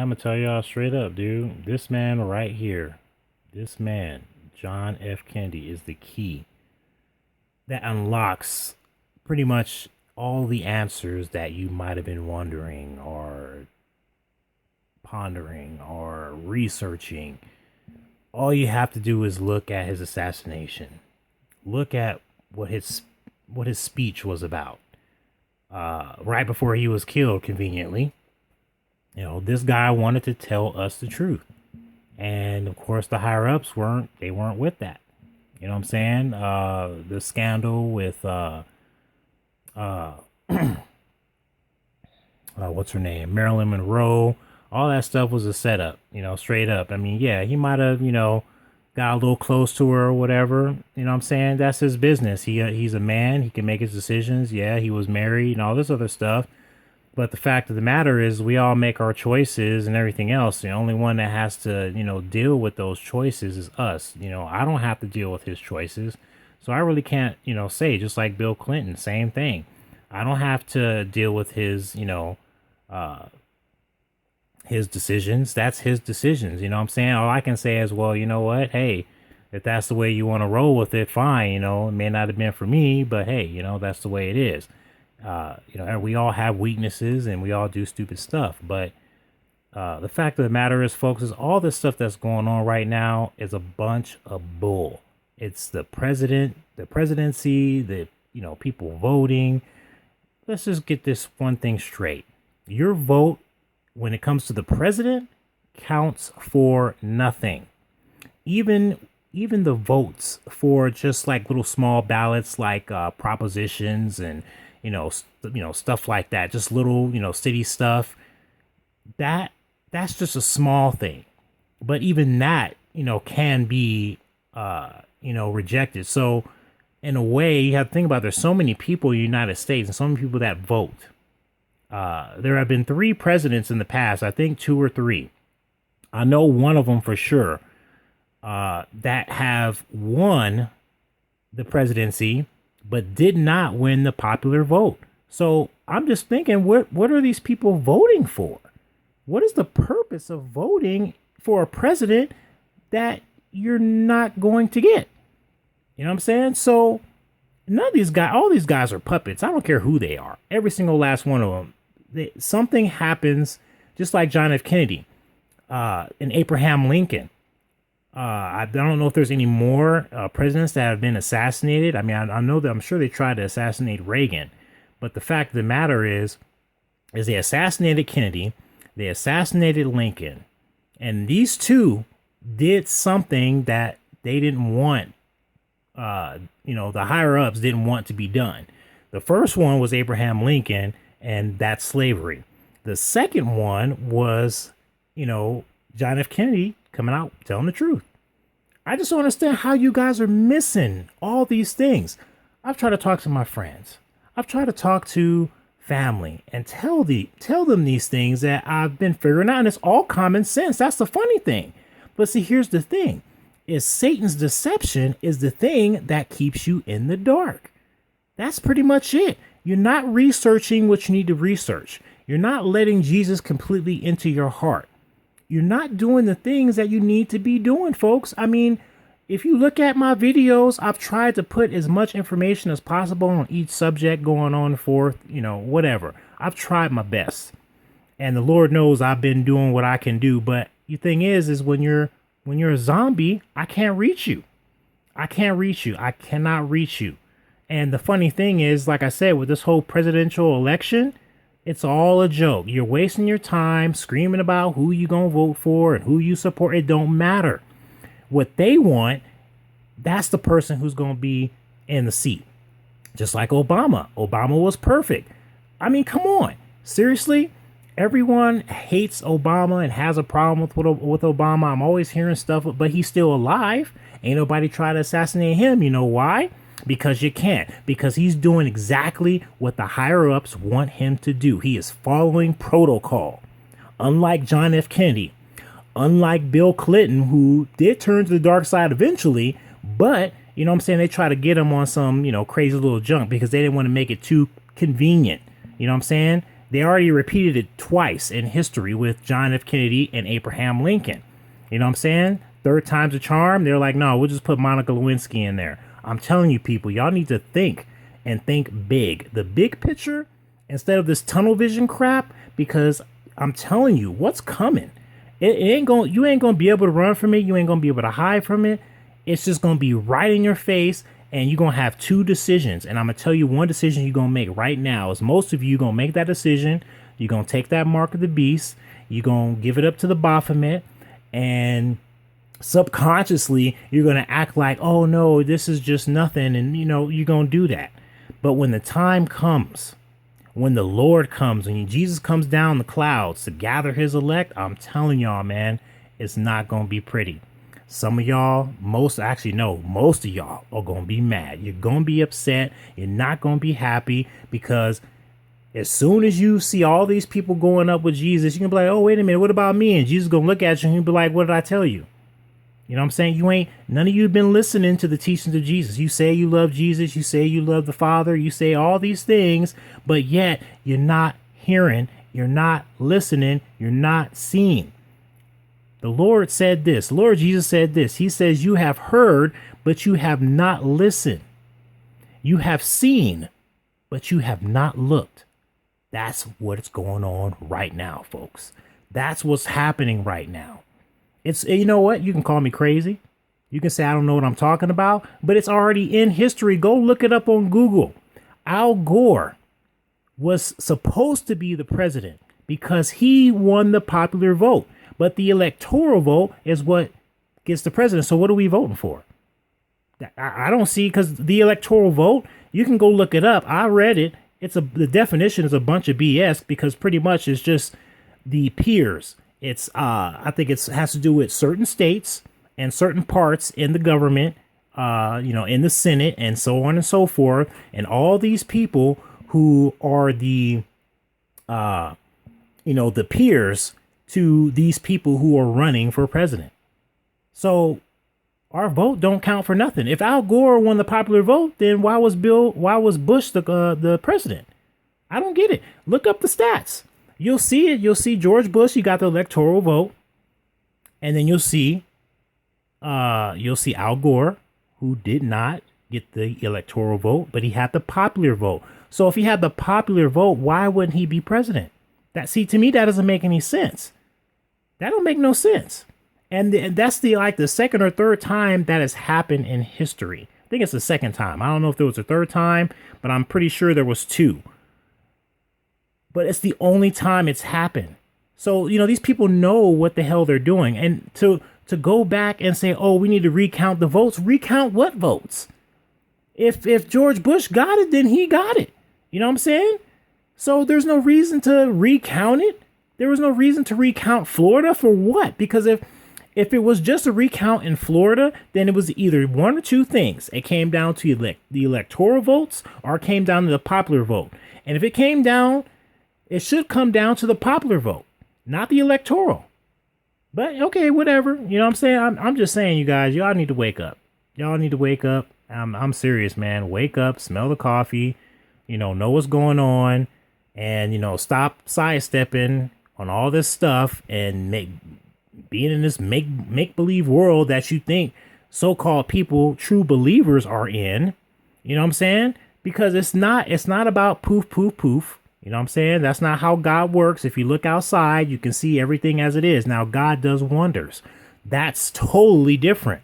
I'm gonna tell y'all straight up, dude. This man right here, this man, John F. Kennedy, is the key that unlocks pretty much all the answers that you might have been wondering or pondering or researching. All you have to do is look at his assassination. Look at what his speech was about. Right before he was killed, conveniently. This guy wanted to tell us the truth. And of course the higher ups weren't with that. You know what I'm saying? The scandal with uh what's her name? Marilyn Monroe. All that stuff was a setup, straight up. I mean, yeah, he might have, got a little close to her or whatever. You know what I'm saying? That's his business. He's a man. He can make his decisions. Yeah, he was married and all this other stuff. But the fact of the matter is, we all make our choices and everything else. The only one that has to, deal with those choices is us. I don't have to deal with his choices. So I really can't, say, just like Bill Clinton, same thing. I don't have to deal with his decisions. That's his decisions. You know what I'm saying? All I can say is, well, you know what? Hey, if that's the way you want to roll with it, fine. It may not have been for me, but hey, that's the way it is. And we all have weaknesses and we all do stupid stuff. But the fact of the matter is, folks, is all this stuff that's going on right now is a bunch of bull. It's the presidency, people voting. Let's just get this one thing straight. Your vote, when it comes to the president, counts for nothing. Even the votes for just like little small ballots, like propositions and stuff like that, just little city stuff. That's just a small thing, but even that can be rejected. So in a way, you have to think about, there's so many people in the United States and so many people that vote. There have been 3 presidents in the past, I think 2 or 3. I know one of them for sure, that have won the presidency, but did not win the popular vote. So I'm just thinking, what are these people voting for? What is the purpose of voting for a president that you're not going to get? You know what I'm saying? So none of these guys, all these guys are puppets. I don't care who they are. Every single last one of them. Something happens, just like John F. Kennedy, and Abraham Lincoln. I don't know if there's any more presidents that have been assassinated. I mean, I know that I'm sure they tried to assassinate Reagan, but the fact of the matter is they assassinated Kennedy, they assassinated Lincoln, and these two did something that they didn't want. The higher ups didn't want to be done. The first one was Abraham Lincoln, and that's slavery. The second one was, John F. Kennedy coming out telling the truth. I just don't understand how you guys are missing all these things. I've tried to talk to my friends. I've tried to talk to family and tell them these things that I've been figuring out, and it's all common sense. That's the funny thing. But see, here's the thing: is Satan's deception is the thing that keeps you in the dark. That's pretty much it. You're not researching what you need to research. You're not letting Jesus completely into your heart. You're not doing the things that you need to be doing, folks. I mean, if you look at my videos, I've tried to put as much information as possible on each subject going on forth, whatever. I've tried my best. And the Lord knows I've been doing what I can do. But the thing is when you're a zombie, I can't reach you. I can't reach you. I cannot reach you. And the funny thing is, like I said, with this whole presidential election, it's all a joke. You're wasting your time screaming about who you gonna vote for and who you support. It don't matter. What they want, that's the person who's gonna be in the seat. Just like Obama. Obama was perfect. I mean, come on. Seriously? Everyone hates Obama and has a problem with Obama. I'm always hearing stuff, but he's still alive. Ain't nobody try to assassinate him. You know why? Because you can't. Because he's doing exactly what the higher ups want him to do. He is following protocol. Unlike John F. Kennedy, unlike Bill Clinton, who did turn to the dark side eventually, but they try to get him on some, crazy little junk because they didn't want to make it too convenient. You know what I'm saying? They already repeated it twice in history with John F. Kennedy and Abraham Lincoln. You know what I'm saying? Third time's a charm. They're like, no, we'll just put Monica Lewinsky in there. I'm telling you, people, y'all need to think and think big. The big picture instead of this tunnel vision crap, because I'm telling you what's coming. It ain't going. You ain't gonna be able to run from it. You ain't gonna be able to hide from it. It's just gonna be right in your face, and you're gonna have two decisions. And I'm gonna tell you one decision you're gonna make right now. Is most of you gonna make that decision. You're gonna take that mark of the beast. You're gonna give it up to the Baphomet, and subconsciously you're gonna act like, oh no, this is just nothing, and you're gonna do that. But when the time comes, when the Lord comes, when Jesus comes down the clouds to gather his elect, I'm telling y'all, man, it's not going to be pretty. Some of y'all, most of y'all are going to be mad. You're going to be upset. You're not going to be happy, because as soon as you see all these people going up with Jesus, you're going to be like, oh, wait a minute, what about me? And Jesus is going to look at you and he'll be like, what did I tell you? You know what I'm saying? None of you have been listening to the teachings of Jesus. You say you love Jesus. You say you love the Father. You say all these things, but yet you're not hearing. You're not listening. You're not seeing. The Lord said this. Lord Jesus said this. He says, you have heard, but you have not listened. You have seen, but you have not looked. That's what's going on right now, folks. That's what's happening right now. It's, you know what? You can call me crazy. You can say I don't know what I'm talking about, but it's already in history. Go look it up on Google. Al Gore was supposed to be the president because he won the popular vote, but the electoral vote is what gets the president. So what are we voting for? I don't see, because the electoral vote, you can go look it up. I read it. The definition is a bunch of BS, because pretty much it's just the peers. It's I think it has to do with certain states and certain parts in the government, in the Senate and so on and so forth. And all these people who are the peers to these people who are running for president. So our vote don't count for nothing. If Al Gore won the popular vote, then why was Bush the president? I don't get it. Look up the stats. You'll see it. You'll see George Bush. He got the electoral vote, and then you'll see Al Gore, who did not get the electoral vote, but he had the popular vote. So if he had the popular vote, why wouldn't he be president? To me, that doesn't make any sense. That don't make no sense. And that's the second or third time that has happened in history. I think it's the second time. I don't know if there was a third time, but I'm pretty sure there was two. But it's the only time it's happened. So, these people know what the hell they're doing. And to go back and say, oh, we need to recount the votes. Recount what votes? If George Bush got it, then he got it. You know what I'm saying? So there's no reason to recount it. There was no reason to recount Florida for what? Because if it was just a recount in Florida, then it was either one or two things. It came down to the electoral votes, or it came down to the popular vote. And if it came down, it should come down to the popular vote, not the electoral. But okay, whatever. You know what I'm saying? I'm just saying, you guys, y'all need to wake up. Y'all need to wake up. I'm serious, man. Wake up, smell the coffee, know what's going on, and, stop sidestepping on all this stuff and being in this make-believe world that you think so-called people, true believers, are in. You know what I'm saying? Because it's not about poof, poof, poof. You know what I'm saying? That's not how God works. If you look outside, you can see everything as it is. Now, God does wonders. That's totally different.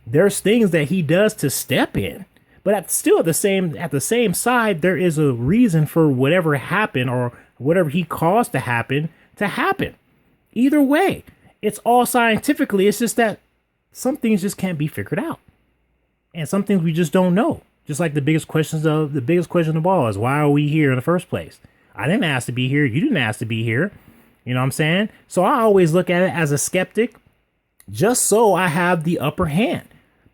There's things that he does to step in. But at the same side, there is a reason for whatever happened, or whatever he caused to happen. Either way, it's all scientifically. It's just that some things just can't be figured out. And some things we just don't know. Just like the biggest question of all is, why are we here in the first place? I didn't ask to be here. You didn't ask to be here. You know what I'm saying? So I always look at it as a skeptic, just so I have the upper hand,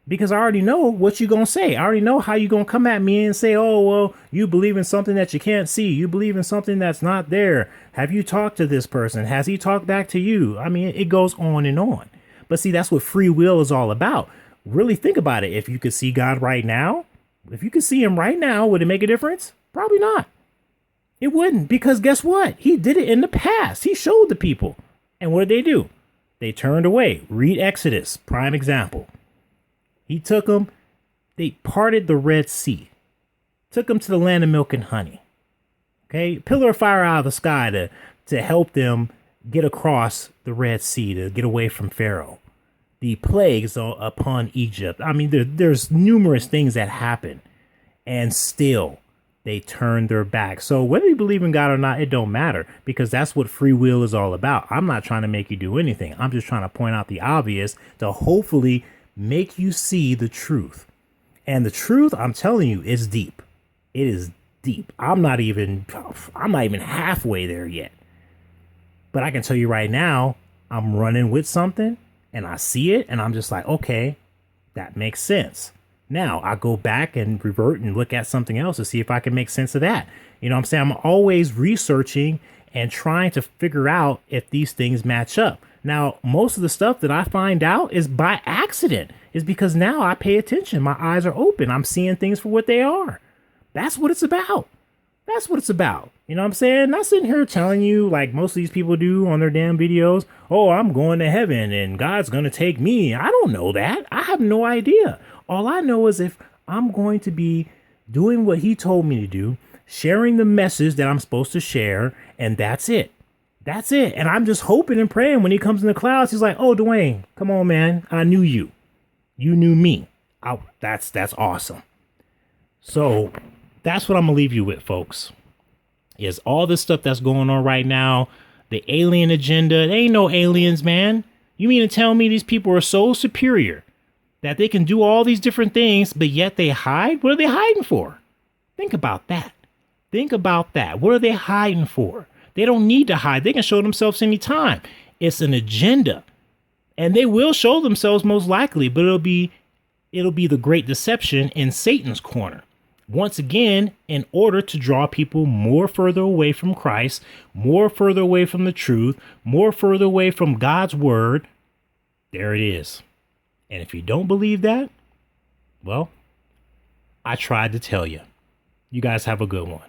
because I already know what you're going to say. I already know how you're going to come at me and say, oh, well, you believe in something that you can't see. You believe in something that's not there. Have you talked to this person? Has he talked back to you? I mean, it goes on and on. But see, that's what free will is all about. Really think about it. If you could see God right now, if you could see him right now, would it make a difference? Probably not. It wouldn't, because guess what? He did it in the past. He showed the people. And what did they do? They turned away. Read Exodus, prime example. He took them, they parted the Red Sea, took them to the land of milk and honey. Okay, pillar of fire out of the sky to help them get across the Red Sea, to get away from Pharaoh. The plagues upon Egypt. I mean, there's numerous things that happen, and still they turned their back. So whether you believe in God or not, it don't matter, because that's what free will is all about. I'm not trying to make you do anything. I'm just trying to point out the obvious to hopefully make you see the truth. And the truth, I'm telling you, is deep. It is deep. I'm not even halfway there yet. But I can tell you right now, I'm running with something and I see it and I'm just like, okay, that makes sense. Now I go back and revert and look at something else to see if I can make sense of that. You know what I'm saying? I'm always researching and trying to figure out if these things match up. Now, most of the stuff that I find out is by accident, is because now I pay attention. My eyes are open. I'm seeing things for what they are. That's what it's about. That's what it's about. You know what I'm saying? Not sitting here telling you like most of these people do on their damn videos. Oh, I'm going to heaven and God's going to take me. I don't know that. I have no idea. All I know is if I'm going to be doing what he told me to do, sharing the message that I'm supposed to share, and that's it. That's it. And I'm just hoping and praying when he comes in the clouds, he's like, oh, Dwayne, come on, man. I knew you. You knew me. That's awesome. So that's what I'm going to leave you with, folks, is all this stuff that's going on right now. The alien agenda. They ain't no aliens, man. You mean to tell me these people are so superior that they can do all these different things, but yet they hide? What are they hiding for? Think about that. Think about that. What are they hiding for? They don't need to hide. They can show themselves anytime. It's an agenda. And they will show themselves most likely, but it'll be the great deception in Satan's corner. Once again, in order to draw people more further away from Christ, more further away from the truth, more further away from God's word. There it is. And if you don't believe that, well, I tried to tell you. You guys have a good one.